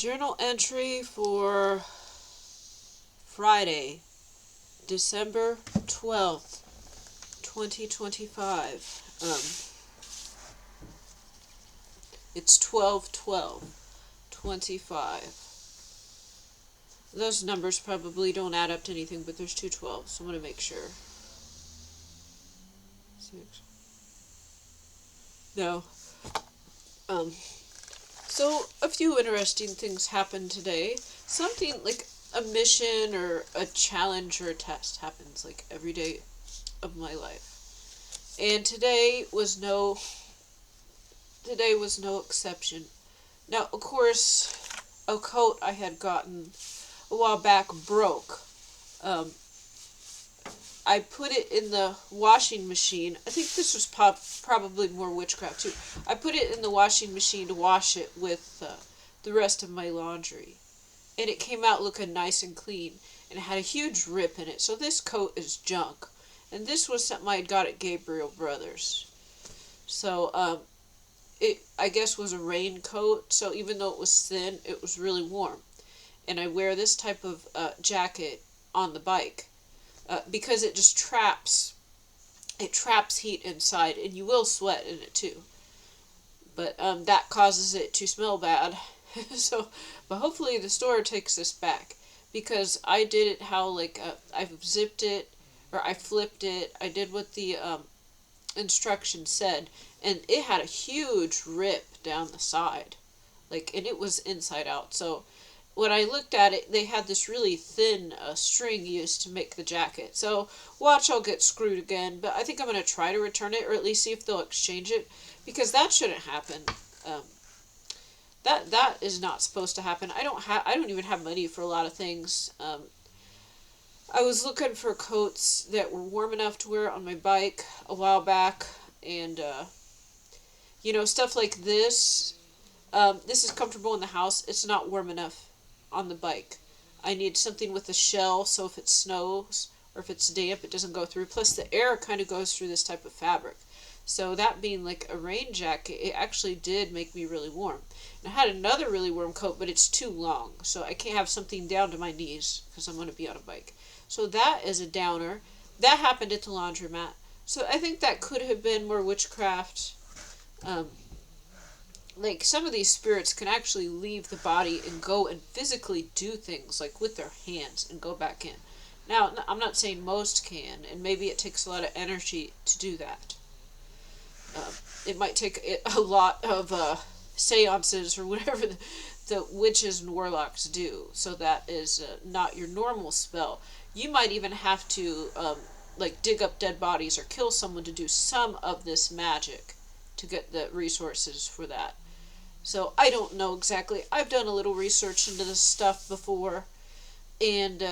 Journal entry for Friday, December 12th, 2025. It's 12/12/25. Those numbers probably don't add up to anything, but there's two 12s, so I'm going to make sure. 6. No. So a few interesting things happened today. Something like a mission or a challenge or a test happens like every day of my life. And today was no exception. Now, of course, a coat I had gotten a while back broke. I put it in the washing machine. I think this was probably more witchcraft too. I put it in the washing machine to wash it with the rest of my laundry. And it came out looking nice and clean. And it had a huge rip in it. So this coat is junk. And this was something I had got at Gabriel Brothers. So it, I guess, was a raincoat. So even though it was thin, it was really warm. And I wear this type of jacket on the bike. Because it just traps heat inside, and you will sweat in it too. But that causes it to smell bad. But hopefully the store takes this back, because I did it how I zipped it, or I flipped it. I did what the instructions said, and it had a huge rip down the side, and it was inside out. So when I looked at it, they had this really thin string used to make the jacket. So watch, I'll get screwed again. But I think I'm going to try to return it, or at least see if they'll exchange it, because that shouldn't happen. That is not supposed to happen. I don't even have money for a lot of things. I was looking for coats that were warm enough to wear on my bike a while back, and stuff like this. This is comfortable in the house. It's not warm enough on the bike. I need something with a shell, so if it snows or if it's damp, it doesn't go through. Plus, the air kind of goes through this type of fabric. So that being like a rain jacket, it actually did make me really warm. And I had another really warm coat, but it's too long, so I can't have something down to my knees because I'm going to be on a bike. So that is a downer. That happened at the laundromat. So I think that could have been more witchcraft. Some of these spirits can actually leave the body and go and physically do things with their hands and go back in. Now, I'm not saying most can, and maybe it takes a lot of energy to do that. It might take a lot of seances or whatever the witches and warlocks do. So that is not your normal spell. You might even have to dig up dead bodies or kill someone to do some of this magic to get the resources for that. So I don't know exactly. I've done a little research into this stuff before, and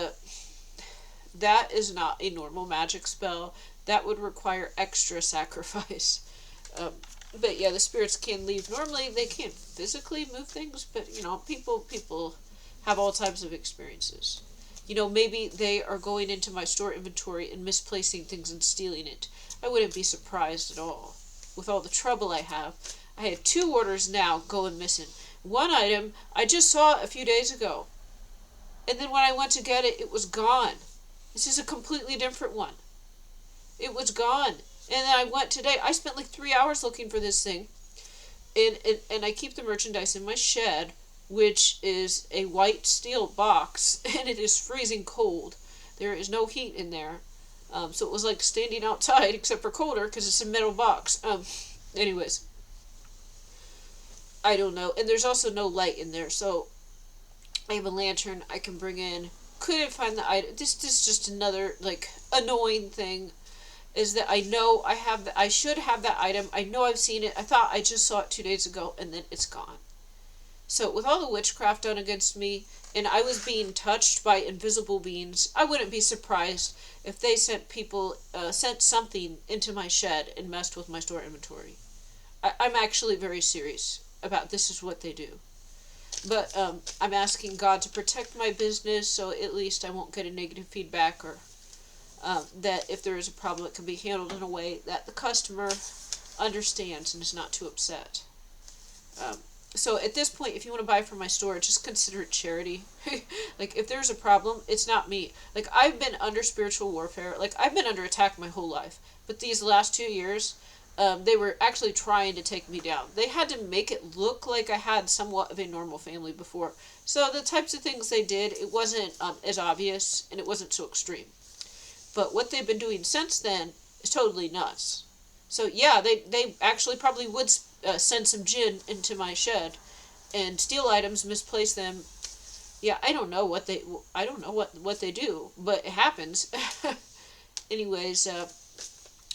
that is not a normal magic spell. That would require extra sacrifice. But yeah, the spirits can leave. Normally they can't physically move things, but people have all types of experiences. Maybe they are going into my store inventory and misplacing things and stealing it. I wouldn't be surprised at all. With all the trouble I have, I had 2 orders now going missing. One item I just saw a few days ago, and then when I went to get it, it was gone. This is a completely different one. It was gone. And then I went today. I spent 3 hours looking for this thing, and I keep the merchandise in my shed, which is a white steel box, and it is freezing cold. There is no heat in there. So it was like standing outside, except for colder, because it's a metal box. Anyways, I don't know. And there's also no light in there, so I have a lantern I can bring in. Couldn't find the item. This is just another, annoying thing, is that I know I should have that item. I know I've seen it. I thought I just saw it 2 days ago, and then it's gone. So with all the witchcraft done against me, and I was being touched by invisible beings, I wouldn't be surprised if they sent something into my shed and messed with my store inventory. I'm actually very serious about this is what they do. But I'm asking God to protect my business, so at least I won't get a negative feedback, or that if there is a problem, it can be handled in a way that the customer understands and is not too upset. So at this point, if you want to buy from my store, just consider it charity. Like, if there's a problem, it's not me. Like, I've been under spiritual warfare. Like, I've been under attack my whole life. But these last 2 years, they were actually trying to take me down. They had to make it look like I had somewhat of a normal family before. So the types of things they did, it wasn't as obvious, and it wasn't so extreme. But what they've been doing since then is totally nuts. So yeah, they actually probably would send some gin into my shed and steal items, misplace them. Yeah, I don't know what they do, but it happens. Anyways,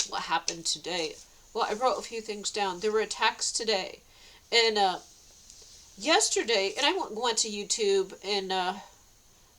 what happened today? Well, I wrote a few things down. There were attacks today, and yesterday, and I went to YouTube, and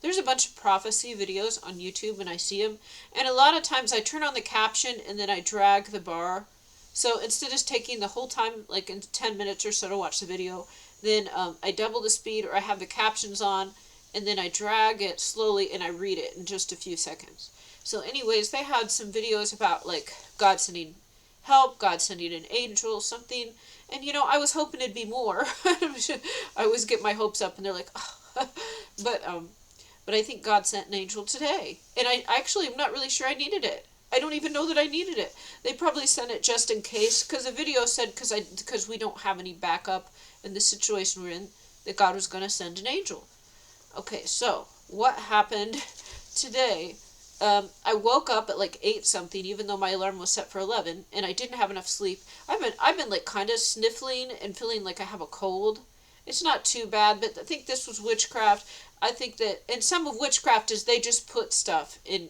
there's a bunch of prophecy videos on YouTube, and I see them, and a lot of times I turn on the caption and then I drag the bar. So instead of taking the whole time, like in 10 minutes or so to watch the video, then I double the speed, or I have the captions on, and then I drag it slowly and I read it in just a few seconds. So anyways, they had some videos about like God sending help, God sending an angel, something, and I was hoping it'd be more. I always get my hopes up, and they're like, oh. But I think God sent an angel today, and I actually am not really sure I needed it. I don't even know that I needed it. They probably sent it just in case, because the video said because we don't have any backup in the situation we're in, that God was going to send an angel. Okay, so what happened today? I woke up at like 8 something, even though my alarm was set for 11, and I didn't have enough sleep. I've been like kind of sniffling and feeling like I have a cold. It's not too bad, but I think this was witchcraft. I think that, and some of witchcraft is they just put stuff in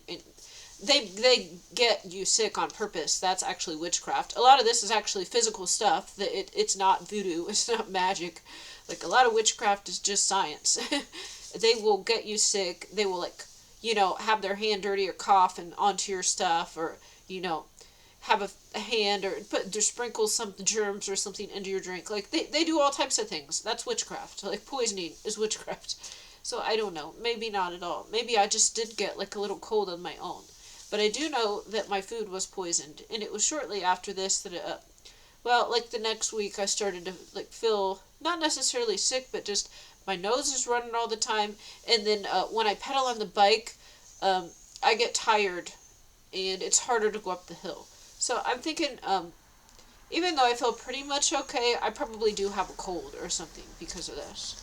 they get you sick on purpose. That's actually witchcraft. A lot of this is actually physical stuff. That it's not voodoo. It's not magic. Like, a lot of witchcraft is just science. They will get you sick. They will, like, have their hand dirty or cough and onto your stuff, or have a hand, or sprinkle some germs or something into your drink. Like, they do all types of things. That's witchcraft. Like, poisoning is witchcraft. So I don't know. Maybe not at all. Maybe I just did get like a little cold on my own. But I do know that my food was poisoned, and it was shortly after this that like the next week I started to like feel not necessarily sick, but just my nose is running all the time, and then when I pedal on the bike, I get tired, and it's harder to go up the hill. So I'm thinking, even though I feel pretty much okay, I probably do have a cold or something because of this.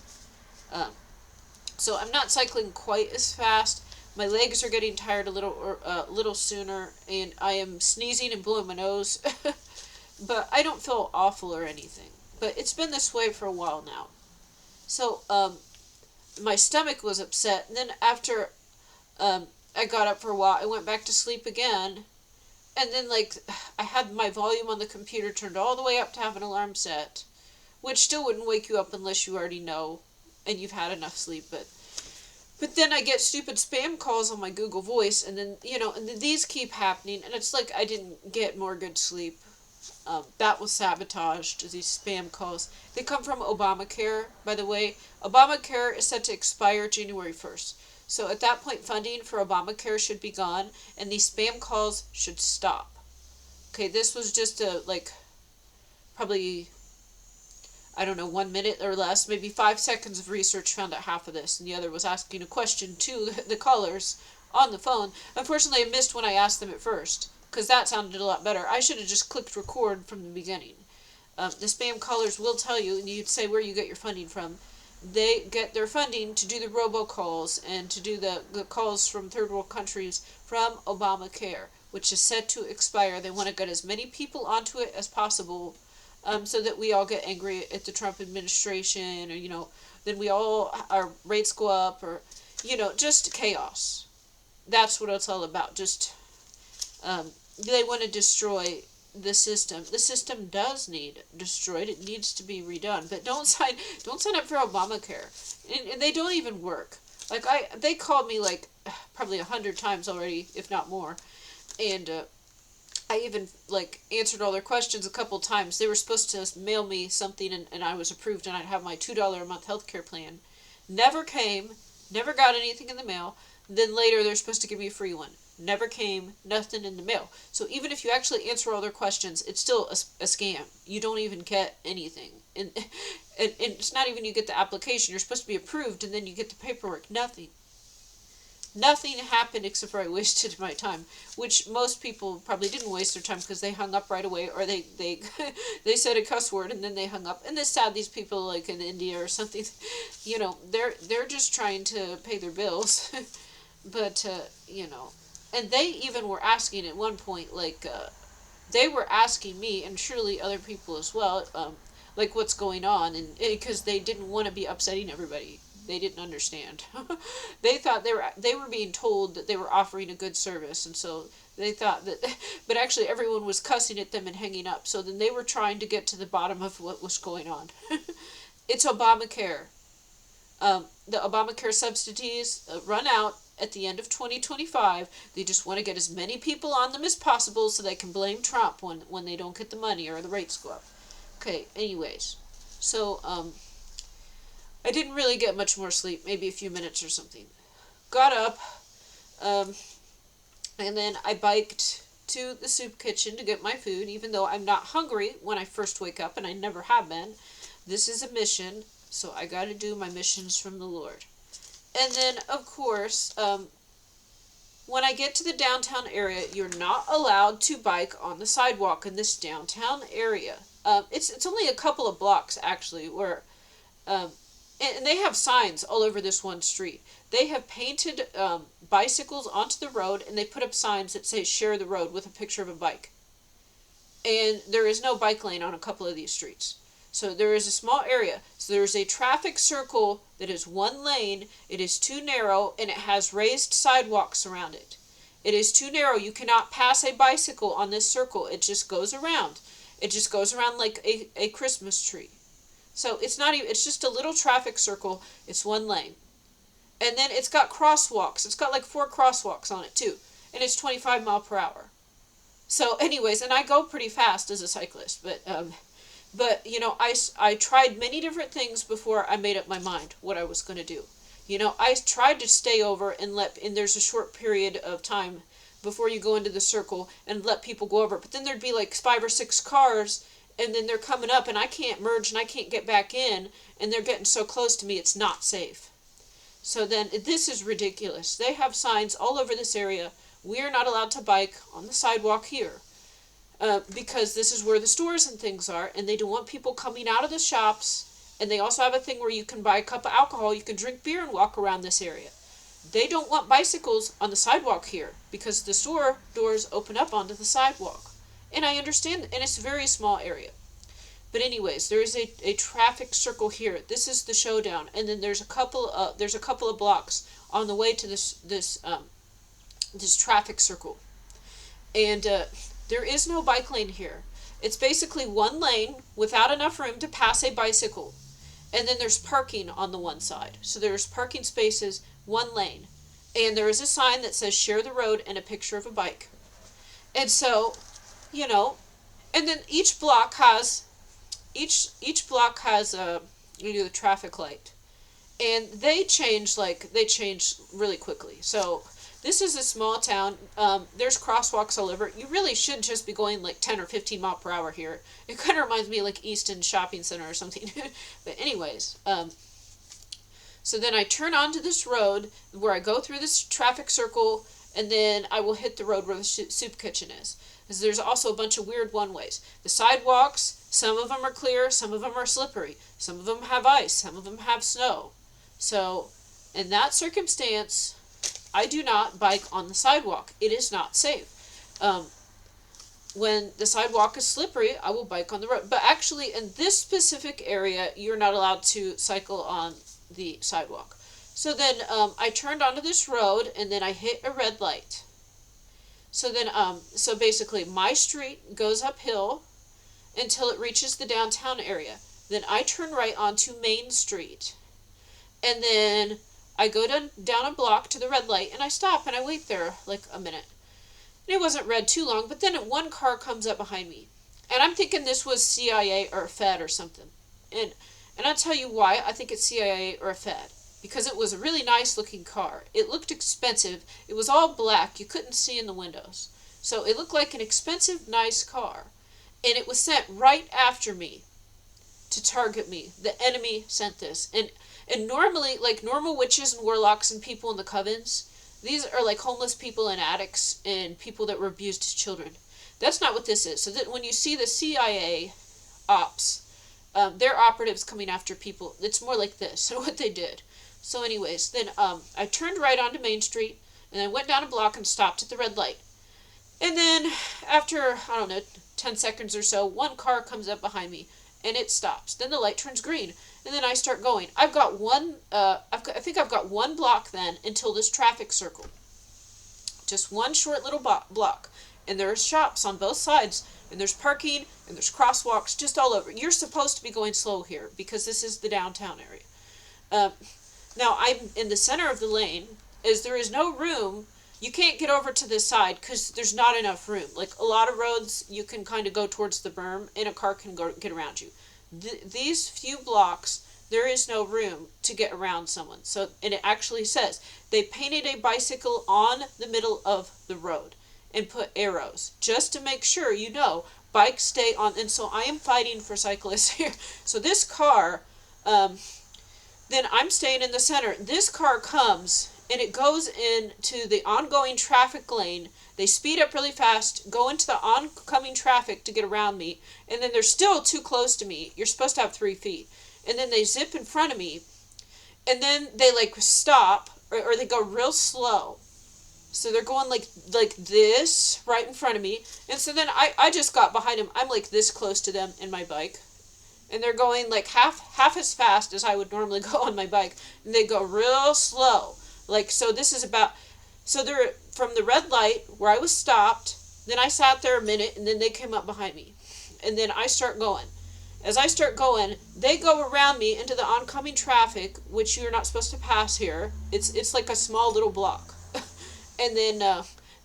So I'm not cycling quite as fast. My legs are getting tired a little sooner, and I am sneezing and blowing my nose. But I don't feel awful or anything. But it's been this way for a while now. So my stomach was upset, and then after I got up for a while, I went back to sleep again. And then, like, I had my volume on the computer turned all the way up to have an alarm set, which still wouldn't wake you up unless you already know and you've had enough sleep. But then I get stupid spam calls on my Google Voice, and then, and then these keep happening, and it's like I didn't get more good sleep. That was sabotaged, these spam calls. They come from Obamacare, by the way. Obamacare is set to expire January 1st. So at that point, funding for Obamacare should be gone, and these spam calls should stop. Okay, this was just probably, I don't know, 1 minute or less, maybe 5 seconds of research found out half of this, and the other was asking a question to the callers on the phone. Unfortunately, I missed when I asked them at first, because that sounded a lot better. I should have just clicked record from the beginning. The spam callers will tell you, and you'd say where you get your funding from. They get their funding to do the robocalls and to do the calls from third world countries from Obamacare, which is set to expire. They want to get as many people onto it as possible, so that we all get angry at the Trump administration, or, then our rates go up, or, just chaos. That's what it's all about. Just, they want to destroy the system. The system does need destroyed. It needs to be redone. But don't sign up for Obamacare. And they don't even work. Like, they called me like probably 100 times already, if not more. And, I even, like, answered all their questions a couple times. They were supposed to mail me something, and I was approved, and I'd have my $2 a month healthcare plan. Never came. Never got anything in the mail. Then later, they're supposed to give me a free one. never came, nothing in the mail. So even if you actually answer all their questions, it's still a scam. You don't even get anything. And it's not even you get the application. You're supposed to be approved, and then you get the paperwork. Nothing. Nothing happened except for I wasted my time, which most people probably didn't waste their time because they hung up right away, or they they said a cuss word and then they hung up. And it's sad, these people like in India or something, they're just trying to pay their bills, but and they even were asking at one point, like they were asking me and surely other people as well, like what's going on, and because they didn't want to be upsetting everybody. They didn't understand. They thought they were being told that they were offering a good service, and so they thought that, but actually everyone was cussing at them and hanging up. So then they were trying to get to the bottom of what was going on. It's Obamacare. The Obamacare subsidies run out at the end of 2025. They just want to get as many people on them as possible so they can blame Trump when they don't get the money or the rates go up. Okay, anyways. So, I didn't really get much more sleep, maybe a few minutes or something. Got up, and then I biked to the soup kitchen to get my food, even though I'm not hungry when I first wake up, and I never have been. This is a mission, so I gotta do my missions from the Lord. And then, of course, when I get to the downtown area, you're not allowed to bike on the sidewalk in this downtown area. It's only a couple of blocks, actually, where... and they have signs all over this one street. They have painted bicycles onto the road, and they put up signs that say share the road with a picture of a bike. And there is no bike lane on a couple of these streets. So there is a small area. So there is a traffic circle that is one lane. It is too narrow, and it has raised sidewalks around it. It is too narrow. You cannot pass a bicycle on this circle. It just goes around. It just goes around like a Christmas tree. So it's not even, it's just a little traffic circle. It's one lane. And then it's got crosswalks. It's got like 4 crosswalks on it too. And it's 25 miles per hour. So anyways, and I go pretty fast as a cyclist, but I tried many different things before I made up my mind what I was going to do. I tried to stay over and there's a short period of time before you go into the circle and let people go over. But then there'd be like 5 or 6 cars, and then they're coming up, and I can't merge, and I can't get back in, and they're getting so close to me, it's not safe. So then, this is ridiculous. They have signs all over this area. We are not allowed to bike on the sidewalk here, because this is where the stores and things are, and they don't want people coming out of the shops, and they also have a thing where you can buy a cup of alcohol, you can drink beer and walk around this area. They don't want bicycles on the sidewalk here, because the store doors open up onto the sidewalk. And I understand, and it's a very small area. But anyways, there is a traffic circle here. This is the showdown, and then there's a couple of blocks on the way to this traffic circle. And there is no bike lane here. It's basically one lane without enough room to pass a bicycle. And then there's parking on the one side. So there's parking spaces, one lane. And there is a sign that says share the road and a picture of a bike. And so, and then each block has a the traffic light, and they change really quickly. So this is a small town. There's crosswalks all over. You really should just be going like 10 or 15 miles per hour here. It kind of reminds me of like Easton Shopping Center or something. But anyways, so then I turn onto this road where I go through this traffic circle, and then I will hit the road where the soup kitchen is. Because there's also a bunch of weird one-ways. The sidewalks, some of them are clear, some of them are slippery. Some of them have ice, some of them have snow. So, in that circumstance, I do not bike on the sidewalk. It is not safe. When the sidewalk is slippery, I will bike on the road. But actually, in this specific area, you're not allowed to cycle on the sidewalk. So then I turned onto this road, and then I hit a red light. So then, so basically my street goes uphill until it reaches the downtown area. Then I turn right onto Main Street. And then I go down a block to the red light, and I stop, and I wait there like a minute. And it wasn't red too long, but then one car comes up behind me. And I'm thinking this was CIA or Fed or something. And I'll tell you why I think it's CIA or Fed. because it was a really nice looking car. It looked expensive. It was all black. You couldn't see in the windows. So it looked like an expensive, nice car. And it was sent right after me to target me. The enemy sent this. And normally, like normal witches and warlocks and people in the covens, these are like homeless people and addicts and people that were abused as children. That's not what this is. So that when you see the CIA ops, their operatives coming after people, it's more like this. So what they did. So anyways, then I turned right onto Main Street, and then went down a block and stopped at the red light. And then after, I don't know, 10 seconds or so, one car comes up behind me, and it stops. Then the light turns green, and then I start going. I think I've got one block then until this traffic circle. Just one short little block. And there's shops on both sides, and there's parking, and there's crosswalks just all over. You're supposed to be going slow here, because this is the downtown area. Now, I'm in the center of the lane, as there is no room. You can't get over to this side, because there's not enough room. Like, a lot of roads, you can kind of go towards the berm, and a car can get around you. These few blocks, there is no room to get around someone. So, and it actually says, they painted a bicycle on the middle of the road and put arrows, just to make sure, bikes stay on. And so I am fighting for cyclists here. So this car, then I'm staying in the center. This car comes, and it goes into the ongoing traffic lane. They speed up really fast, go into the oncoming traffic to get around me, and then they're still too close to me. You're supposed to have 3 feet. And then they zip in front of me, and then they stop, or they go real slow. So they're going like this right in front of me. And so then I just got behind them. I'm like this close to them in my bike. And they're going like half as fast as I would normally go on my bike. And they go real slow. So they're from the red light where I was stopped. Then I sat there a minute, and then they came up behind me. And then I start going. As I start going, they go around me into the oncoming traffic, which you're not supposed to pass here. It's like a small little block. And then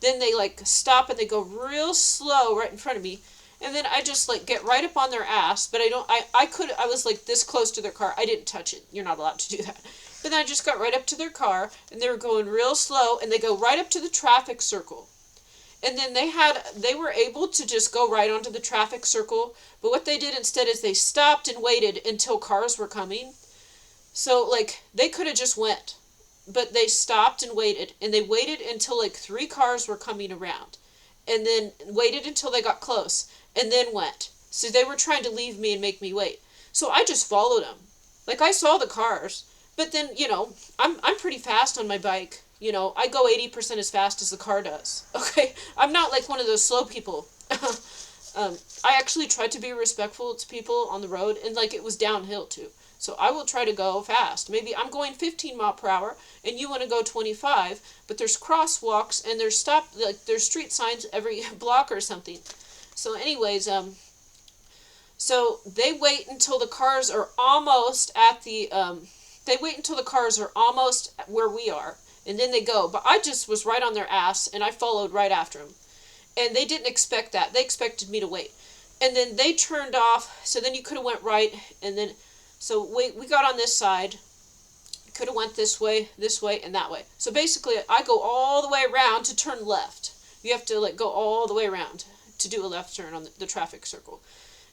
they stop, and they go real slow right in front of me. And then I just get right up on their ass, but I was this close to their car. I didn't touch it. You're not allowed to do that. But then I just got right up to their car, and they were going real slow, and they go right up to the traffic circle. And then they were able to just go right onto the traffic circle. But what they did instead is they stopped and waited until cars were coming. So they could have just went. But they stopped and waited, and they waited until 3 cars were coming around, and then waited until they got close, and then went. So they were trying to leave me and make me wait. So I just followed them. I saw the cars, but then, I'm pretty fast on my bike. I go 80% as fast as the car does. Okay? I'm not one of those slow people. I actually tried to be respectful to people on the road, and it was downhill too. So I will try to go fast. Maybe I'm going 15 mile per hour, and you want to go 25, but there's crosswalks, and there's there's street signs every block or something. So anyways, so they wait until the cars are almost at where we are, and then they go. But I just was right on their ass, and I followed right after them. And they didn't expect that. They expected me to wait. And then they turned off, so then you could have went right, and then... So we got on this side, could have went this way, and that way. So basically, I go all the way around to turn left. You have to go all the way around to do a left turn on the traffic circle.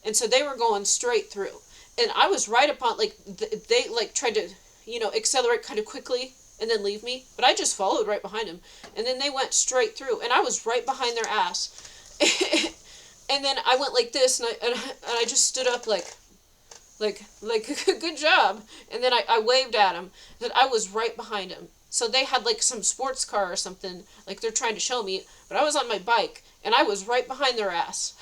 And so they were going straight through. And I was right upon, they tried to, accelerate kind of quickly and then leave me. But I just followed right behind them. And then they went straight through. And I was right behind their ass. And then I went like this, and I just stood up good job. And then I waved at him that I was right behind him. So they had some sports car or something, they're trying to show me, but I was on my bike, and I was right behind their ass.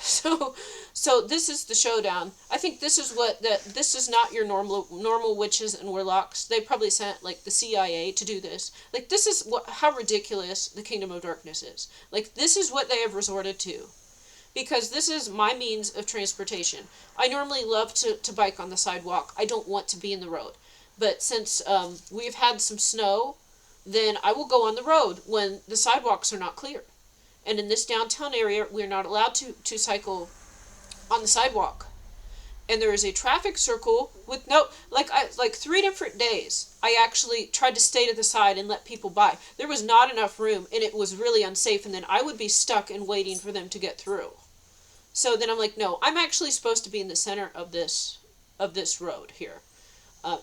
So this is the showdown. I think this is not your normal witches and warlocks. They probably sent the CIA to do this. This is how ridiculous the Kingdom of Darkness is. This is what they have resorted to. Because this is my means of transportation. I normally love to bike on the sidewalk. I don't want to be in the road. But since we've had some snow, then I will go on the road when the sidewalks are not clear. And in this downtown area, we're not allowed to cycle on the sidewalk. and there is a traffic circle with no, like 3 different days I actually tried to stay to the side and let people by. There was not enough room, and it was really unsafe, and then I would be stuck and waiting for them to get through. So then I'm like, no, I'm actually supposed to be in the center of this road here.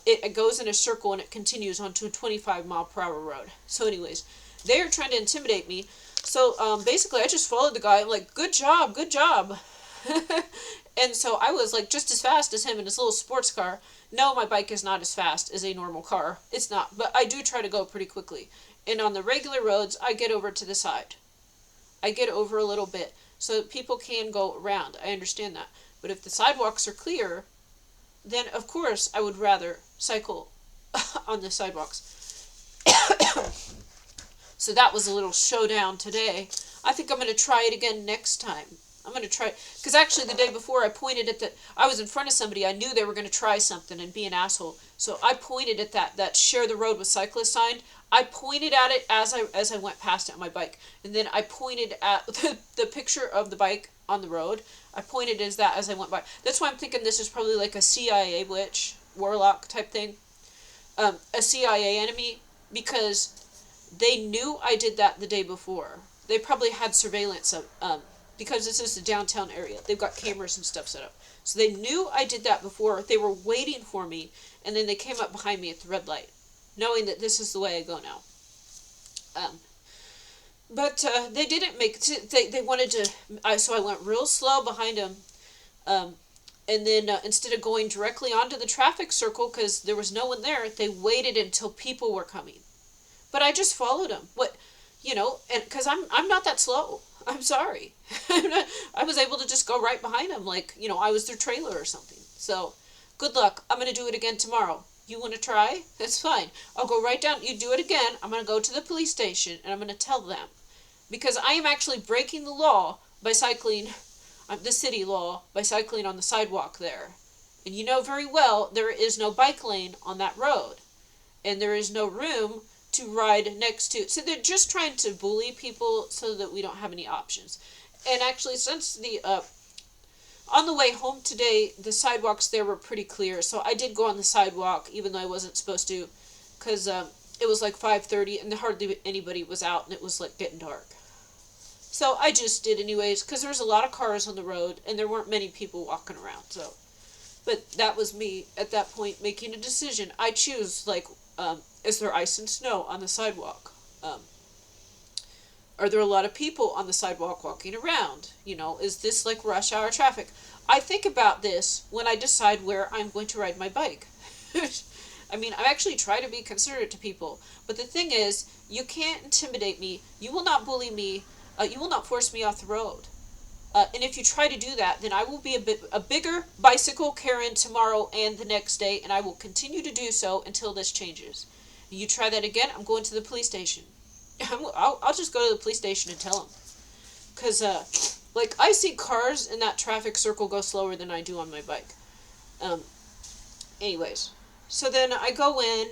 It goes in a circle and it continues onto a 25-mile-per-hour road. So anyways, they're trying to intimidate me. So basically I just followed the guy. I'm like, good job, good job. And so I was like just as fast as him in his little sports car. No, my bike is not as fast as a normal car. It's not. But I do try to go pretty quickly. And on the regular roads, I get over to the side. I get over a little bit so that people can go around. I understand that. But if the sidewalks are clear, then of course I would rather cycle on the sidewalks. So that was a little showdown today. I think I'm going to try it again next time. I'm going to try, because actually the day before I pointed at I was in front of somebody, I knew they were going to try something and be an asshole. So I pointed at that share the road with cyclists sign. I pointed at it as I went past it on my bike. And then I pointed at the picture of the bike on the road. I pointed as I went by. That's why I'm thinking this is probably like a CIA witch, warlock type thing. A CIA enemy, because they knew I did that the day before. They probably had surveillance of, because this is the downtown area. They've got cameras and stuff set up. So they knew I did that before. They were waiting for me, and then they came up behind me at the red light, knowing that this is the way I go now. But they didn't they wanted to, so I went real slow behind them, and then instead of going directly onto the traffic circle, because there was no one there, they waited until people were coming. But I just followed them. And because I'm not that slow. I'm sorry. I was able to just go right behind them, like, I was their trailer or something. So, good luck. I'm going to do it again tomorrow. You want to try? That's fine. I'll go right down. You do it again. I'm going to go to the police station, and I'm going to tell them. Because I am actually breaking the law by cycling, the city law, by cycling on the sidewalk there. And you know very well there is no bike lane on that road. And there is no room to ride next to. So they're just trying to bully people so that we don't have any options. And actually, since on the way home today, the sidewalks there were pretty clear. So I did go on the sidewalk, even though I wasn't supposed to, because it was like 5:30 and hardly anybody was out, and it was like getting dark. So I just did anyways, because there was a lot of cars on the road and there weren't many people walking around. So, but that was me at that point making a decision. I choose, like, is there ice and snow on the sidewalk? Are there a lot of people on the sidewalk walking around? Is this like rush hour traffic? I think about this when I decide where I'm going to ride my bike. I mean, I actually try to be considerate to people. But the thing is, you can't intimidate me. You will not bully me. You will not force me off the road. And if you try to do that, then I will be a bigger bicycle Karen tomorrow and the next day, and I will continue to do so until this changes. You try that again, I'm going to the police station. I'll just go to the police station and tell them. Because, I see cars in that traffic circle go slower than I do on my bike. Anyways, so then I go in.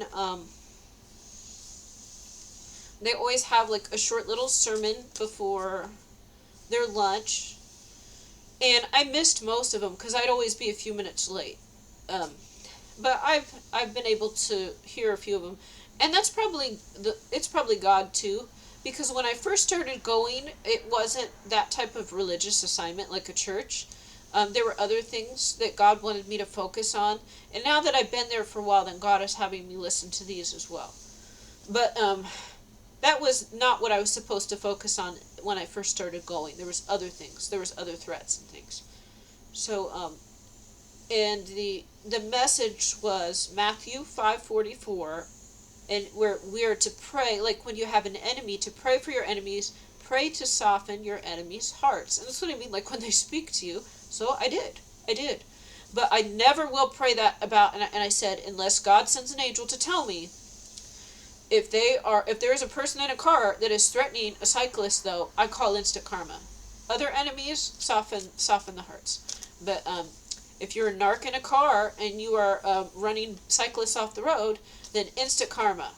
They always have, like, a short little sermon before their lunch. And I missed most of them because I'd always be a few minutes late. But I've been able to hear a few of them. And that's it's probably God too, because when I first started going, it wasn't that type of religious assignment like a church. There were other things that God wanted me to focus on, and now that I've been there for a while, then God is having me listen to these as well. But that was not what I was supposed to focus on when I first started going. There was other things. There was other threats and things. So and the message was Matthew 5:44. And where we are to pray, like when you have an enemy, to pray for your enemies, pray to soften your enemies' hearts. And that's what I mean, like when they speak to you. So I did. But I never will pray that about, and I said, unless God sends an angel to tell me, if there is a person in a car that is threatening a cyclist, though, I call instant karma. Other enemies, soften the hearts. But if you're a narc in a car and you are running cyclists off the road, then instant karma.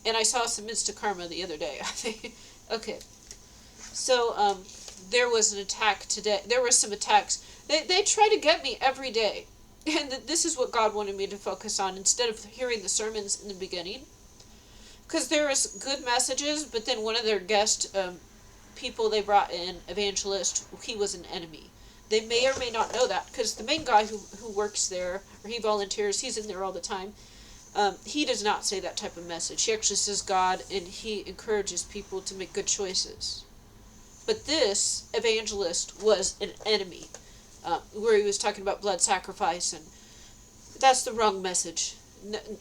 And I saw some instant karma the other day, I think. Okay. So, there was an attack today. There were some attacks. They try to get me every day. And this is what God wanted me to focus on instead of hearing the sermons in the beginning. Because there was good messages, but then one of their guest people they brought in, evangelist, he was an enemy. They may or may not know that, because the main guy who works there, or he volunteers, he's in there all the time, he does not say that type of message. He actually says God, and he encourages people to make good choices. But this evangelist was an enemy, where he was talking about blood sacrifice, and that's the wrong message,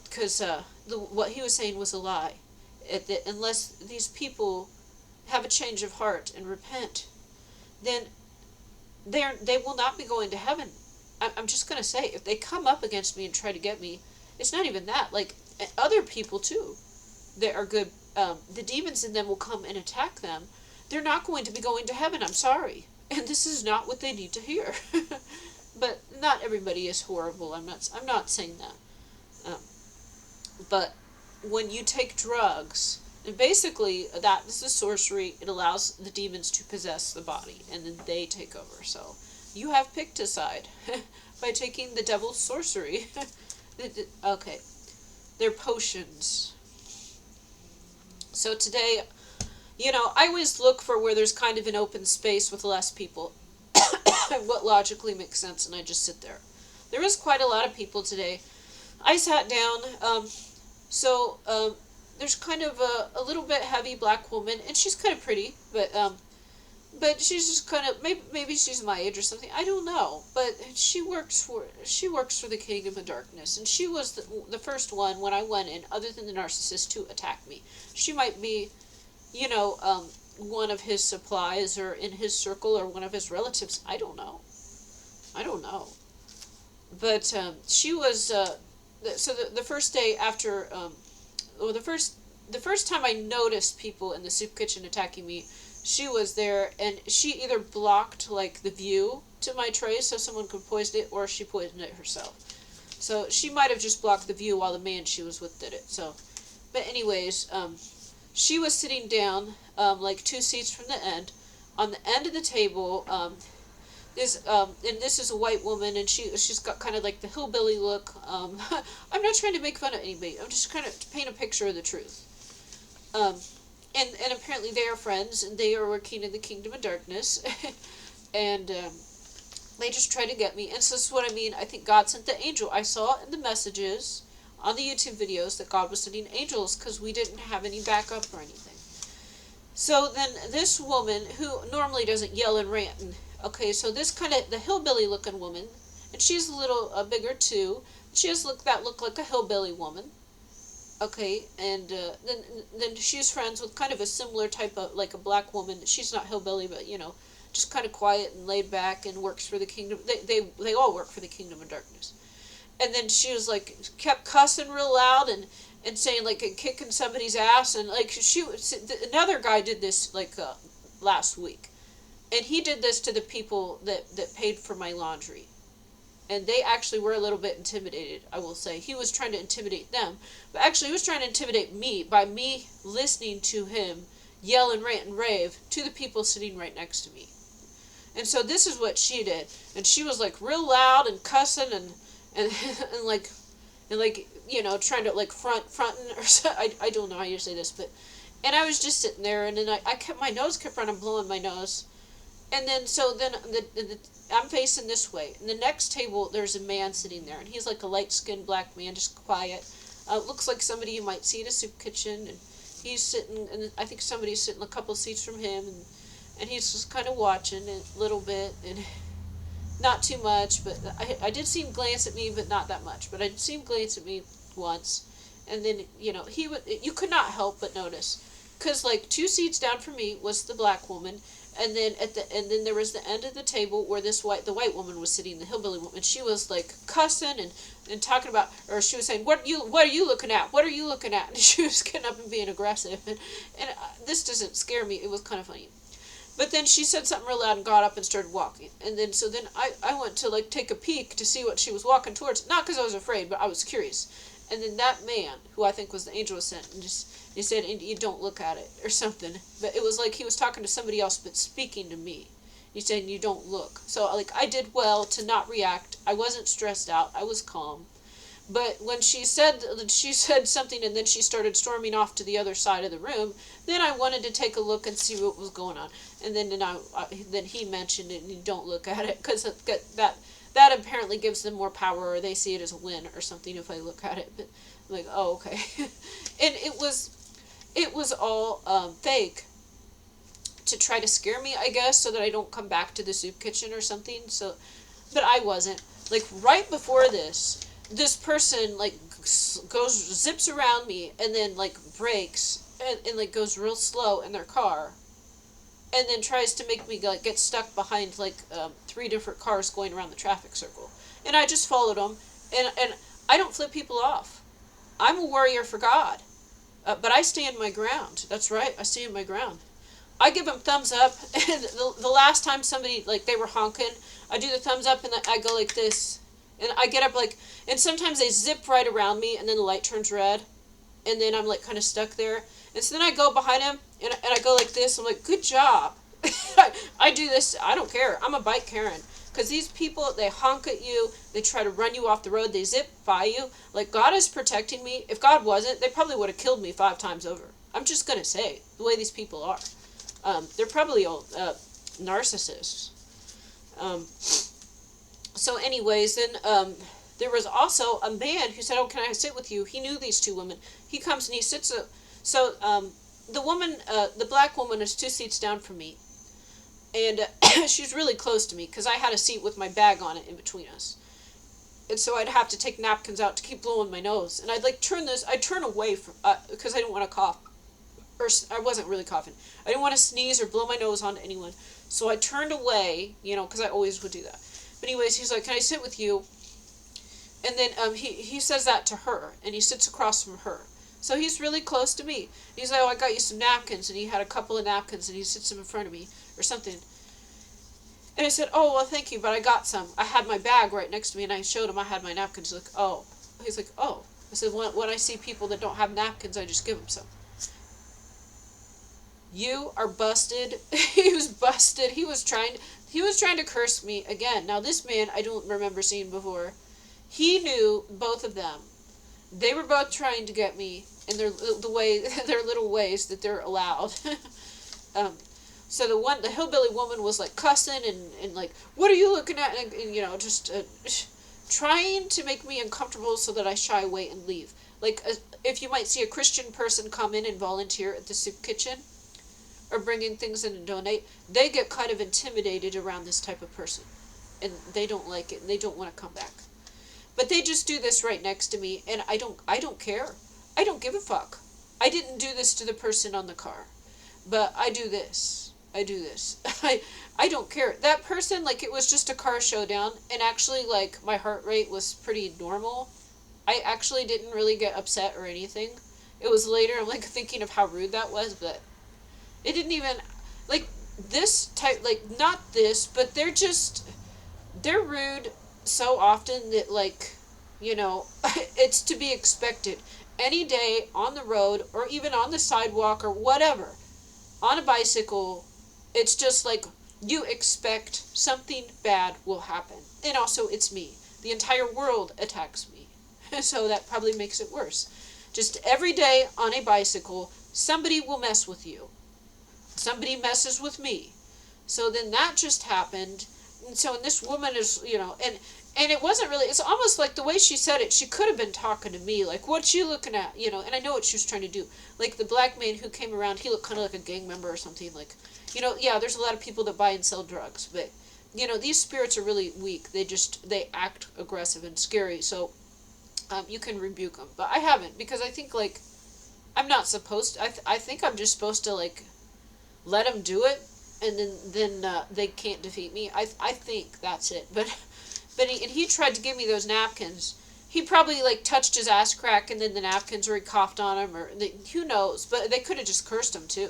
because what he was saying was a lie. Unless these people have a change of heart and repent, then they will not be going to heaven. I'm just going to say, if they come up against me and try to get me, it's not even that. Like, other people too, that are good, the demons in them will come and attack them. They're not going to be going to heaven, I'm sorry. And this is not what they need to hear. But not everybody is horrible, I'm not saying that. But when you take drugs, and basically that is the sorcery, it allows the demons to possess the body, and then they take over. So you have picked a side by taking the devil's sorcery. Okay, they're potions. So today, I always look for where there's kind of an open space with less people. What logically makes sense, and I just sit there. There was quite a lot of people today. I sat down, there's kind of a little bit heavy black woman, and she's kind of pretty, but she's just kind of, maybe she's my age or something, I don't know, but she works for the Kingdom of Darkness, and she was the first one when I went in, other than the narcissist, to attack me. She might be, one of his supplies, or in his circle, or one of his relatives, I don't know, but she was, so the first day after, the first time I noticed people in the soup kitchen attacking me, she was there, and she either blocked, like, the view to my tray so someone could poison it, or she poisoned it herself. So she might have just blocked the view while the man she was with did it. So, but anyways, she was sitting down, like 2 seats from the end. On the end of the table, and this is a white woman, and she's got kind of like the hillbilly look. I'm not trying to make fun of anybody. I'm just kind of to paint a picture of the truth. And apparently they are friends, and they are working in the Kingdom of Darkness, and they just try to get me. And so this is what I mean. I think God sent the angel. I saw in the messages on the YouTube videos that God was sending angels because we didn't have any backup or anything. So then this woman, who normally doesn't yell and rant, okay, so this kind of, the hillbilly looking woman, and she's a little bigger too. She has look like a hillbilly woman. Okay, and then she's friends with kind of a similar type of, like a black woman. She's not hillbilly, but just kind of quiet and laid back and works for the kingdom. They all work for the Kingdom of Darkness. And then she was like, kept cussing real loud and saying, like, and kicking somebody's ass, and like another guy did this like last week, and he did this to the people that paid for my laundry. And they actually were a little bit intimidated, I will say. He was trying to intimidate them. But actually, he was trying to intimidate me by me listening to him yell and rant and rave to the people sitting right next to me. And so this is what she did. And she was, like, real loud and cussing and trying to, like, fronting or so. I don't know how you say this, but... And I was just sitting there, and then my nose kept running, blowing my nose. And then, I'm facing this way. In the next table, there's a man sitting there, and he's like a light-skinned black man, just quiet. Looks like somebody you might see in a soup kitchen, and he's sitting, and I think somebody's sitting a couple seats from him, and he's just kind of watching a little bit, and not too much, but I did see him glance at me, but not that much. But I did see him glance at me once, and then, you could not help but notice, because, like, 2 seats down from me was the black woman. And then there was the end of the table where the white woman was sitting, the hillbilly woman. She was like cussing and talking about, or she was saying, what are you looking at? What are you looking at? And she was getting up and being aggressive. And this doesn't scare me. It was kind of funny. But then she said something real loud and got up and started walking. And then I went to like take a peek to see what she was walking towards. Not because I was afraid, but I was curious. And then that man, who I think was the angel was sent, and he said, you don't look at it, or something. But it was like he was talking to somebody else, but speaking to me. He's saying you don't look. So like I did well to not react. I wasn't stressed out. I was calm. But when she said something and then she started storming off to the other side of the room, then I wanted to take a look and see what was going on. And then he mentioned it and you don't look at it because that apparently gives them more power, or they see it as a win or something if I look at it. But I'm like, oh, okay. And it was all fake to try to scare me, I guess, so that I don't come back to the soup kitchen or something. So, but I wasn't. Like right before this person like zips around me and then like brakes and like goes real slow in their car, and then tries to make me like get stuck behind like 3 different cars going around the traffic circle. And I just followed them, and I don't flip people off. I'm a warrior for God, but I stand my ground. That's right, I stand my ground. I give them thumbs up, and the last time somebody, like, they were honking, I do the thumbs up, and I go like this, and I get up, like, and sometimes they zip right around me, and then the light turns red, and then I'm, like, kind of stuck there, and so then I go behind them, and I go like this, I'm like, good job. I do this, I don't care, I'm a bike Karen, because these people, they honk at you, they try to run you off the road, they zip by you, like, God is protecting me. If God wasn't, they probably would have killed me 5 times over. I'm just gonna say, the way these people are. They're probably all narcissists. So anyways, then there was also a man who said, oh, can I sit with you? He knew these 2 women. He comes and he sits. The woman, the black woman is 2 seats down from me. And she's really close to me because I had a seat with my bag on it in between us. And so I'd have to take napkins out to keep blowing my nose. And I'd like I'd turn away from, because I didn't want to cough. Or I wasn't really coughing. I didn't want to sneeze or blow my nose onto anyone. So I turned away, because I always would do that. But anyways, he's like, can I sit with you? And then he says that to her, and he sits across from her. So he's really close to me. He's like, oh, I got you some napkins, and he had a couple of napkins, and he sits them in front of me, or something. And I said, oh, well, thank you, but I got some. I had my bag right next to me, and I showed him I had my napkins. He's like, oh. He's like, oh. I said, when I see people that don't have napkins, I just give them some. You are busted. He was busted. He was trying to curse me again. Now this man I don't remember seeing before. He knew both of them. They were both trying to get me in their little ways that they're allowed. So the hillbilly woman was like cussing and like, what are you looking at? And just trying to make me uncomfortable so that I shy away and leave. Like if you might see a Christian person come in and volunteer at the soup kitchen, or bringing things in and donate, they get kind of intimidated around this type of person. And they don't like it, and they don't want to come back. But they just do this right next to me, and I don't care. I don't give a fuck. I didn't do this to the person on the car. But I do this. I do this. I don't care. That person, like, it was just a car showdown, and actually, like, my heart rate was pretty normal. I actually didn't really get upset or anything. It was later, I'm, like, thinking of how rude that was, but it didn't even, like, this type, like, not this, but they're rude so often that, like, it's to be expected. Any day on the road, or even on the sidewalk, or whatever, on a bicycle, it's just like, you expect something bad will happen. And also, it's me. The entire world attacks me. So that probably makes it worse. Just every day on a bicycle, somebody will mess with you. Somebody messes with me. So then that just happened. And so this woman is, and it wasn't really, it's almost like the way she said it, she could have been talking to me, like, what you looking at, and I know what she was trying to do. Like, the black man who came around, he looked kind of like a gang member or something, like, yeah, there's a lot of people that buy and sell drugs, but, these spirits are really weak. They act aggressive and scary, so, you can rebuke them. But I haven't, because I think, like, I'm not supposed to, I think I'm just supposed to, like, let them do it, and then they can't defeat me. I think that's it. But he tried to give me those napkins. He probably, like, touched his ass crack, and then the napkins, or he coughed on them, or who knows. But they could have just cursed him too.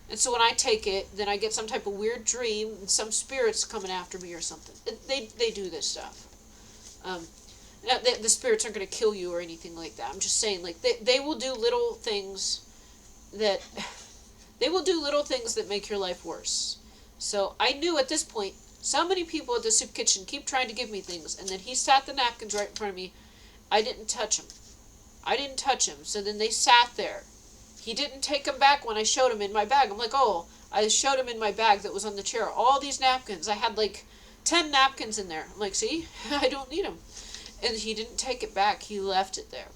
And so when I take it, then I get some type of weird dream, and some spirits coming after me or something. They do this stuff. The spirits aren't going to kill you or anything like that. I'm just saying, like, they will do little things that... They will do little things that make your life worse. So I knew at this point, so many people at the soup kitchen keep trying to give me things, and then he sat the napkins right in front of me. I didn't touch them. I didn't touch him. So then they sat there. He didn't take them back when I showed him in my bag. I'm like, oh, I showed him in my bag that was on the chair. All these napkins. I had like 10 napkins in there. I'm like, see, I don't need them. And he didn't take it back. He left it there.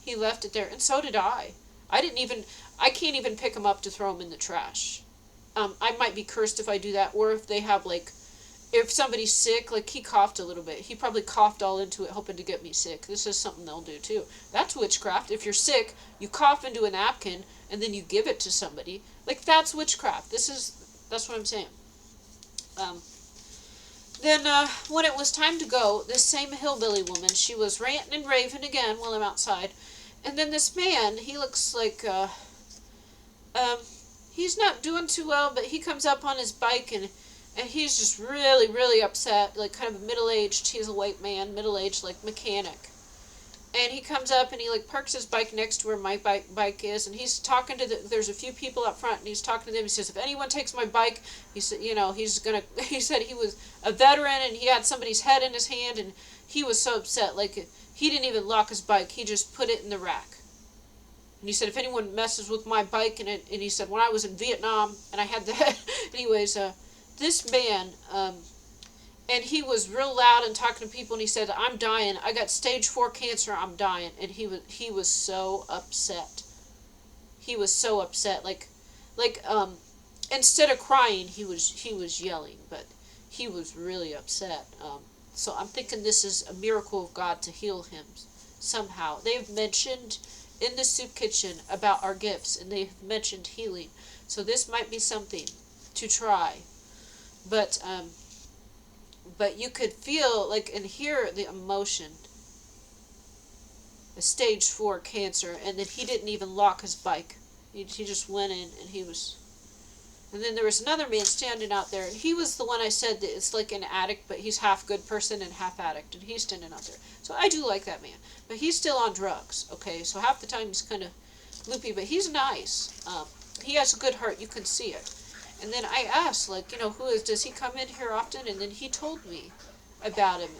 He left it there. And so did I. I can't even pick them up to throw them in the trash. I might be cursed if I do that. Or if they have like, if somebody's sick, like he coughed a little bit. He probably coughed all into it hoping to get me sick. This is something they'll do too. That's witchcraft. If you're sick, you cough into a napkin and then you give it to somebody. Like that's witchcraft. That's what I'm saying. Um, then when it was time to go, this same hillbilly woman, she was ranting and raving again while I'm outside. And then this man, he looks like, um, he's not doing too well, but he comes up on his bike and he's just really, really upset, like kind of middle-aged, he's a white man, middle-aged, like mechanic. And he comes up and he like parks his bike next to where my bike is, and he's talking to there's a few people up front, and he's talking to them. He says, if anyone takes my bike, he said, he said he was a veteran and he had somebody's head in his hand, and he was so upset, like he didn't even lock his bike, he just put it in the rack. And he said, if anyone messes with my bike, and he said, when I was in Vietnam, and I had that, anyways, this man, and he was real loud and talking to people, and he said, I'm dying, I got stage 4 cancer, I'm dying, and he was so upset. He was so upset, instead of crying, he was yelling, but he was really upset. So I'm thinking this is a miracle of God to heal him somehow. They've mentioned in the soup kitchen about our gifts, and they've mentioned healing, so this might be something to try. But you could feel like and hear the emotion. A stage 4 cancer, and then he didn't even lock his bike. He just went in, and he was. And then there was another man standing out there, and he was the one I said that it's like an addict, but he's half good person and half addict, and he's standing out there. So I do like that man, but he's still on drugs. Okay, so half the time he's kind of loopy, but he's nice. He has a good heart. You can see it. And then I asked, like, does he come in here often? And then he told me about him.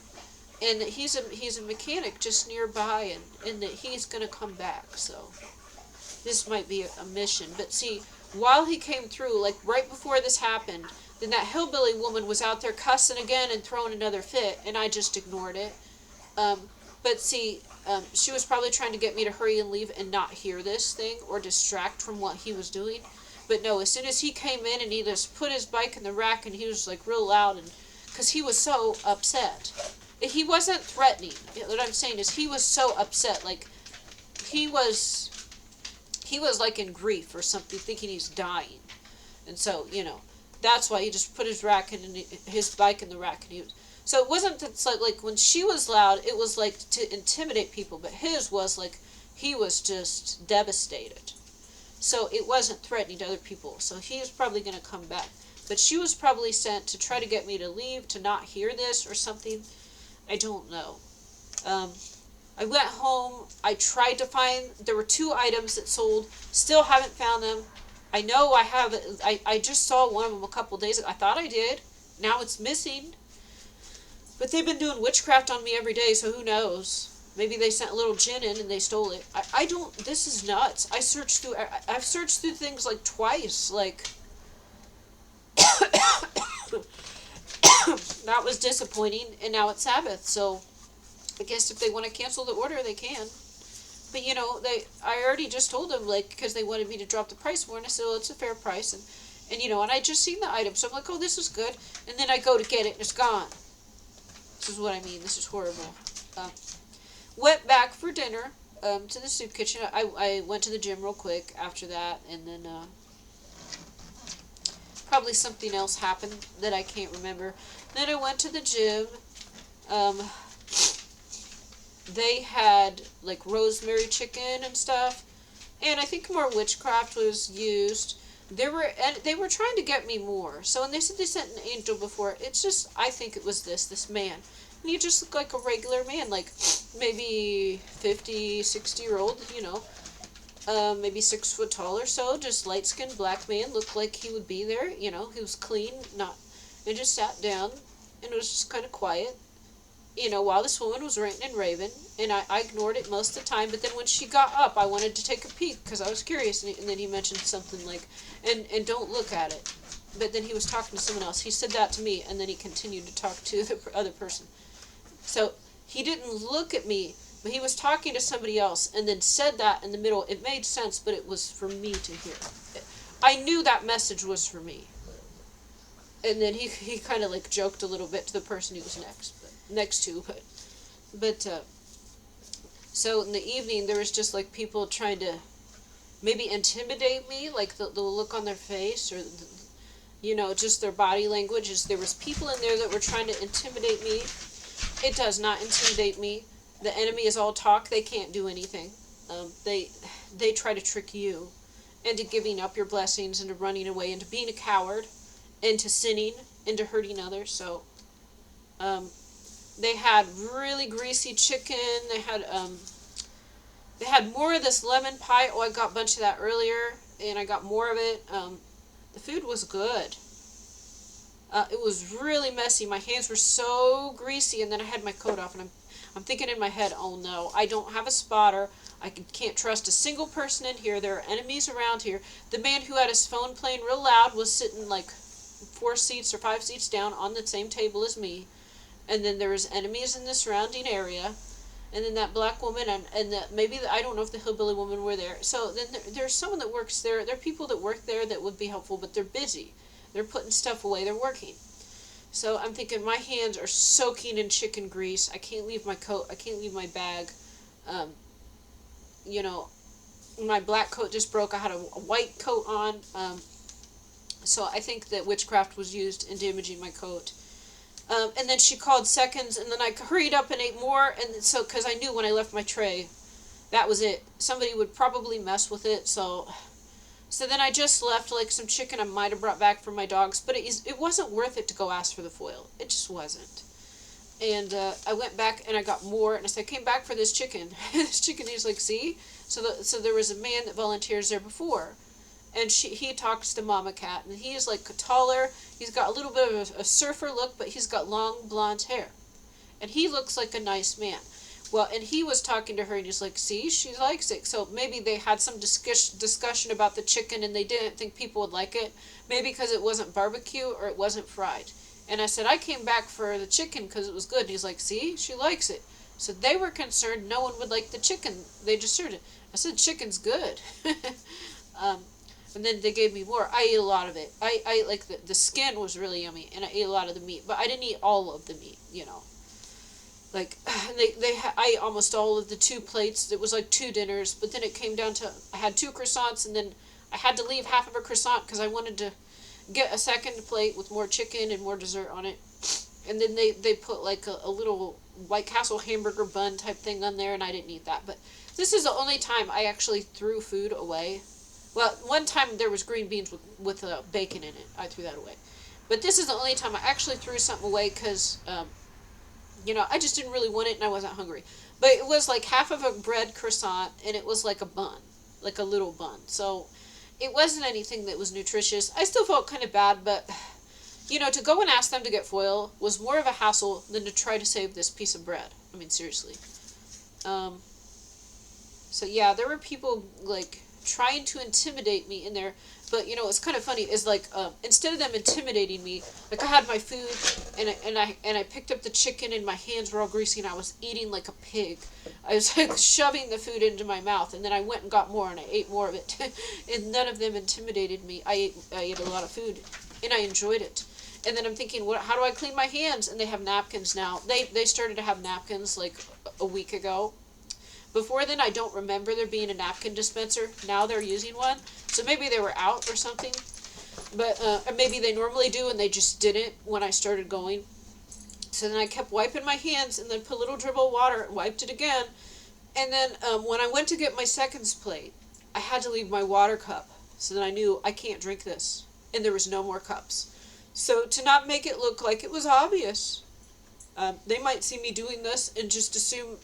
And that he's a mechanic just nearby, and that he's going to come back. So this might be a mission. But see, while he came through, like right before this happened, then that hillbilly woman was out there cussing again and throwing another fit, and I just ignored it. But see, she was probably trying to get me to hurry and leave and not hear this thing or distract from what he was doing. But no, as soon as he came in and he just put his bike in the rack, and he was like real loud, and because he was so upset. He wasn't threatening. What I'm saying is he was so upset, like he was like in grief or something, thinking he's dying. And so, that's why he just put his his bike in the rack, and he was. So it wasn't that like when she was loud, it was like to intimidate people, but his was like he was just devastated. So it wasn't threatening to other people. So he was probably going to come back. But she was probably sent to try to get me to leave, to not hear this or something. I don't know. I went home. I tried to find, there were 2 items that sold. Still haven't found them. I know I have, I just saw one of them a couple days ago. I thought I did. Now it's missing. But they've been doing witchcraft on me every day, so who knows? Maybe they sent a little gin in and they stole it. I don't, this is nuts. I've searched through things like twice, like, that was disappointing, and now it's Sabbath, so I guess if they want to cancel the order, they can. But, I already just told them, like, because they wanted me to drop the price more, and I said, well, it's a fair price, and I just seen the item, so I'm like, oh, this is good, and then I go to get it, and it's gone. This is what I mean, this is horrible. Went back for dinner to the soup kitchen. I went to the gym real quick after that, and then probably something else happened that I can't remember. Then I went to the gym. They had like rosemary chicken and stuff, and I think more witchcraft was used. They were trying to get me more. So when they said they sent an angel before, it's just, I think it was this man. And he just looked like a regular man, like maybe 50, 60-year-old, maybe 6 foot tall or so, just light-skinned black man, looked like he would be there, you know, he was clean, not, and just sat down, and it was just kind of quiet, you know, while this woman was ranting and raving, and I ignored it most of the time, but then when she got up, I wanted to take a peek, because I was curious, and then he mentioned something like, and don't look at it, but then he was talking to someone else, he said that to me, and then he continued to talk to the other person, so he didn't look at me, but he was talking to somebody else, and then said that in the middle. It made sense, but it was for me to hear. I knew that message was for me. And then he kind of like joked a little bit to the person he was next to, but so in the evening there was just like people trying to maybe intimidate me, like the look on their face, or you know, just their body language. Is there was people in there that were trying to intimidate me. It does not intimidate me. The enemy is all talk. They can't do anything. They try to trick you into giving up your blessings, into running away, into being a coward, into sinning, into hurting others. So they had really greasy chicken. They had more of this lemon pie. Oh, I got a bunch of that earlier, and I got more of it. The food was good. It was really messy. My hands were so greasy, and then I had my coat off, and I'm thinking in my head, oh no, I don't have a spotter. I can't trust a single person in here. There are enemies around here. The man who had his phone playing real loud was sitting like 4 seats or 5 seats down on the same table as me. And then there was enemies in the surrounding area. And then that black woman, and I don't know if the hillbilly woman were there. So then there's someone that works there. There are people that work there that would be helpful, but they're busy. They're putting stuff away. They're working. So I'm thinking my hands are soaking in chicken grease. I can't leave my coat. I can't leave my bag. You know, my black coat just broke. I had a white coat on. So I think that witchcraft was used in damaging my coat. And then she called seconds, and then I hurried up and ate more. And so, because I knew when I left my tray, that was it. Somebody would probably mess with it. So then I just left like some chicken I might have brought back for my dogs, but it wasn't worth it to go ask for the foil. It just wasn't. And I went back and I got more, and I said, I came back for this chicken. This chicken, he's like, see? So there was a man that volunteers there before, and he talks to Mama Cat, and he is like taller. He's got a little bit of a surfer look, but he's got long blonde hair, and he looks like a nice man. Well, and he was talking to her, and he's like, see, she likes it. So maybe they had some discussion about the chicken, and they didn't think people would like it. Maybe because it wasn't barbecue or it wasn't fried. And I said, I came back for the chicken because it was good. And he's like, see, she likes it. So they were concerned no one would like the chicken. They just heard it. I said, chicken's good. And then they gave me more. I ate a lot of it. I like the skin was really yummy, and I ate a lot of the meat. But I didn't eat all of the meat, you know. Like, I ate almost all of the 2 plates. It was like 2 dinners, but then it came down to, I had 2 croissants, and then I had to leave half of a croissant because I wanted to get a second plate with more chicken and more dessert on it. And then they put like a little White Castle hamburger bun type thing on there, and I didn't eat that. But this is the only time I actually threw food away. Well, one time there was green beans with bacon in it. I threw that away. But this is the only time I actually threw something away because, you know, I just didn't really want it and I wasn't hungry. But it was like half of a bread croissant, and it was like a bun, like a little bun. So it wasn't anything that was nutritious. I still felt kind of bad, but, you know, to go and ask them to get foil was more of a hassle than to try to save this piece of bread. I mean, seriously. So yeah, there were people, like, trying to intimidate me in there. But, you know, it's kind of funny, is like, instead of them intimidating me, like, I had my food, and I picked up the chicken, and my hands were all greasy, and I was eating like a pig. I was, like, shoving the food into my mouth, and then I went and got more, and I ate more of it. And none of them intimidated me. I ate a lot of food, and I enjoyed it. And then I'm thinking, how do I clean my hands? And they have napkins now. They started to have napkins, like, a week ago. Before then, I don't remember there being a napkin dispenser. Now they're using one. So maybe they were out or something. But or maybe they normally do and they just didn't when I started going. So then I kept wiping my hands and then put a little dribble of water and wiped it again. And then when I went to get my seconds plate, I had to leave my water cup. So then I knew I can't drink this. And there was no more cups. So to not make it look like it was obvious, they might see me doing this and just assume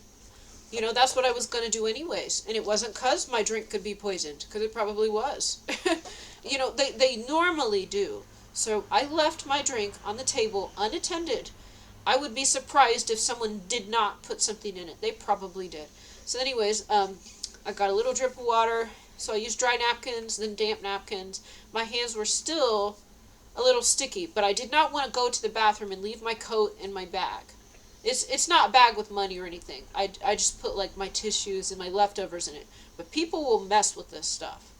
You know, that's what I was going to do anyways. And it wasn't because my drink could be poisoned, because it probably was. You know, they normally do. So I left my drink on the table unattended. I would be surprised if someone did not put something in it. They probably did. So anyways, I got a little drip of water. So I used dry napkins, then damp napkins. My hands were still a little sticky, but I did not want to go to the bathroom and leave my coat in my bag. It's not a bag with money or anything. I just put like my tissues and my leftovers in it. But people will mess with this stuff.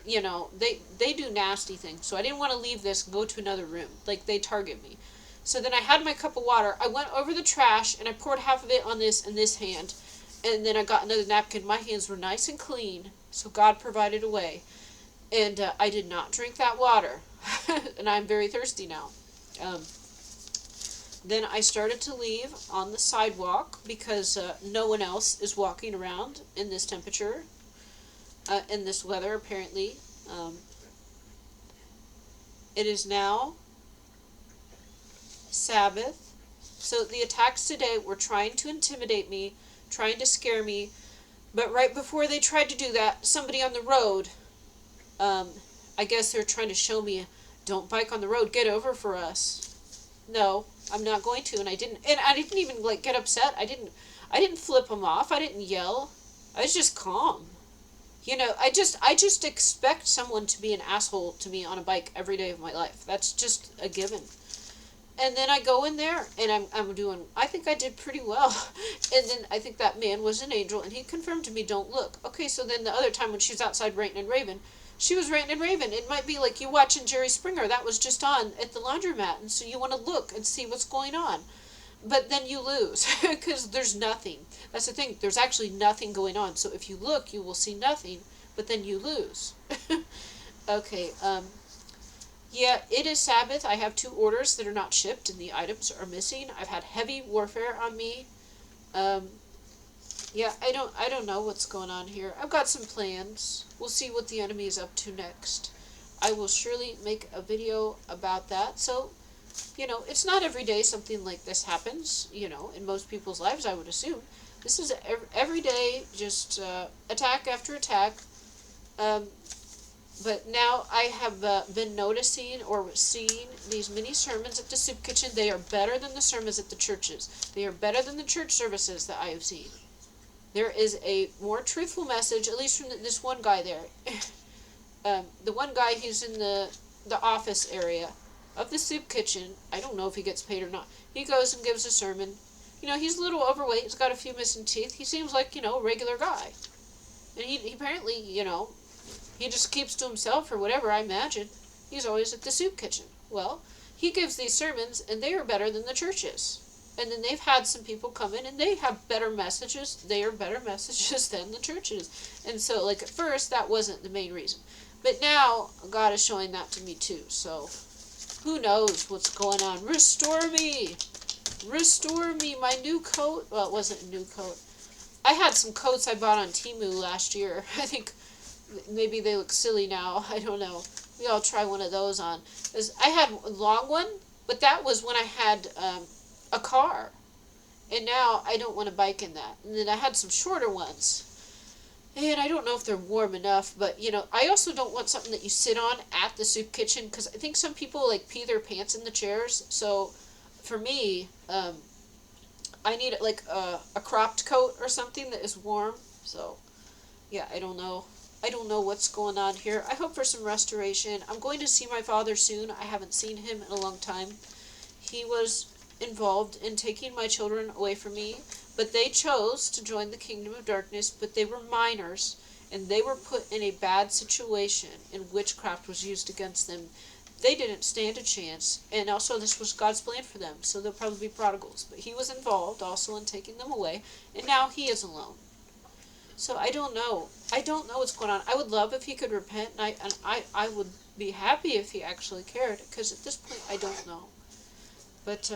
You know, they do nasty things. So I didn't want to leave this and go to another room. Like, they target me. So then I had my cup of water. I went over the trash and I poured half of it on this and this hand. And then I got another napkin. My hands were nice and clean. So God provided a way. And I did not drink that water. And I'm very thirsty now. Then I started to leave on the sidewalk because no one else is walking around in this temperature, in this weather, apparently. It is now Sabbath. So the attacks today were trying to intimidate me, trying to scare me. But right before they tried to do that, somebody on the road, I guess they're trying to show me, don't bike on the road, get over for us. No, I'm not going to, and I didn't even like get upset. I didn't flip them off. I didn't yell. I was just calm. You know, I just expect someone to be an asshole to me on a bike every day of my life. That's just a given. And then I go in there, and I'm doing, I think I did pretty well. And then I think that man was an angel, and he confirmed to me, don't look. Okay, so then the other time when she was outside ranting and raving, she was ranting and raving. It might be like you watching Jerry Springer. That was just on at the laundromat. And so you want to look and see what's going on. But then you lose because there's nothing. That's the thing. There's actually nothing going on. So if you look, you will see nothing. But then you lose. Okay. Yeah, it is Sabbath. I have 2 orders that are not shipped and the items are missing. I've had heavy warfare on me. Yeah, I don't know what's going on here. I've got some plans. We'll see what the enemy is up to next. I will surely make a video about that. So, you know, it's not every day something like this happens, you know, in most people's lives, I would assume. This is every day, just attack after attack. But now I have been noticing or seeing these mini sermons at the soup kitchen. They are better than the sermons at the churches. They are better than the church services that I have seen. There is a more truthful message, at least from this one guy there. The one guy who's in the office area of the soup kitchen. I don't know if he gets paid or not. He goes and gives a sermon. You know, he's a little overweight. He's got a few missing teeth. He seems like, you know, a regular guy. And he apparently, you know, he just keeps to himself or whatever, I imagine. He's always at the soup kitchen. Well, he gives these sermons, and they are better than the churches. And then they've had some people come in, and they have better messages. They are better messages than the churches. And so, like, at first, that wasn't the main reason. But now, God is showing that to me, too. So, who knows what's going on. Restore me! Restore me! My new coat. Well, it wasn't a new coat. I had some coats I bought on Temu last year. I think maybe they look silly now. I don't know. Maybe I'll try one of those on. I had a long one, but that was when I had a car. And now I don't want to bike in that. And then I had some shorter ones. And I don't know if they're warm enough, but, you know, I also don't want something that you sit on at the soup kitchen, because I think some people, like, pee their pants in the chairs. So, for me, I need, like, a cropped coat or something that is warm. So, yeah, I don't know. I don't know what's going on here. I hope for some restoration. I'm going to see my father soon. I haven't seen him in a long time. He was involved in taking my children away from me, but they chose to join the kingdom of darkness, but they were minors, and they were put in a bad situation, and witchcraft was used against them. They didn't stand a chance, and also this was God's plan for them, so they'll probably be prodigals. But he was involved also in taking them away, and now he is alone. So I don't know. I don't know what's going on. I would love if he could repent, and I would be happy if he actually cared, because at this point I don't know. But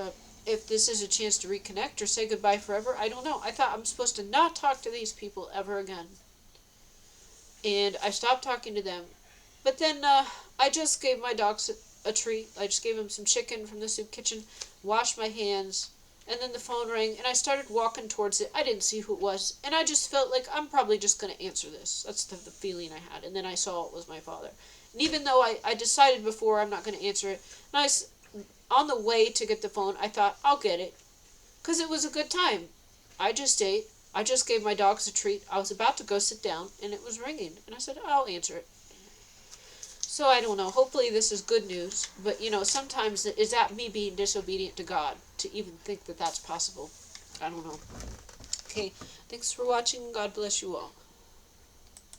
if this is a chance to reconnect or say goodbye forever, I don't know. I thought I'm supposed to not talk to these people ever again. And I stopped talking to them. But then I just gave my dogs a treat. I just gave them some chicken from the soup kitchen, washed my hands, And then the phone rang, and I started walking towards it. I didn't see who it was, and I just felt like I'm probably just going to answer this. That's the feeling I had. And then I saw it was my father. And even though I decided before I'm not going to answer it, and on the way to get the phone, I thought, I'll get it. Because it was a good time. I just ate. I just gave my dogs a treat. I was about to go sit down, and it was ringing. And I said, I'll answer it. So I don't know. Hopefully this is good news. But, sometimes is that me being disobedient to God to even think that that's possible? I don't know. Okay, thanks for watching. God bless you all.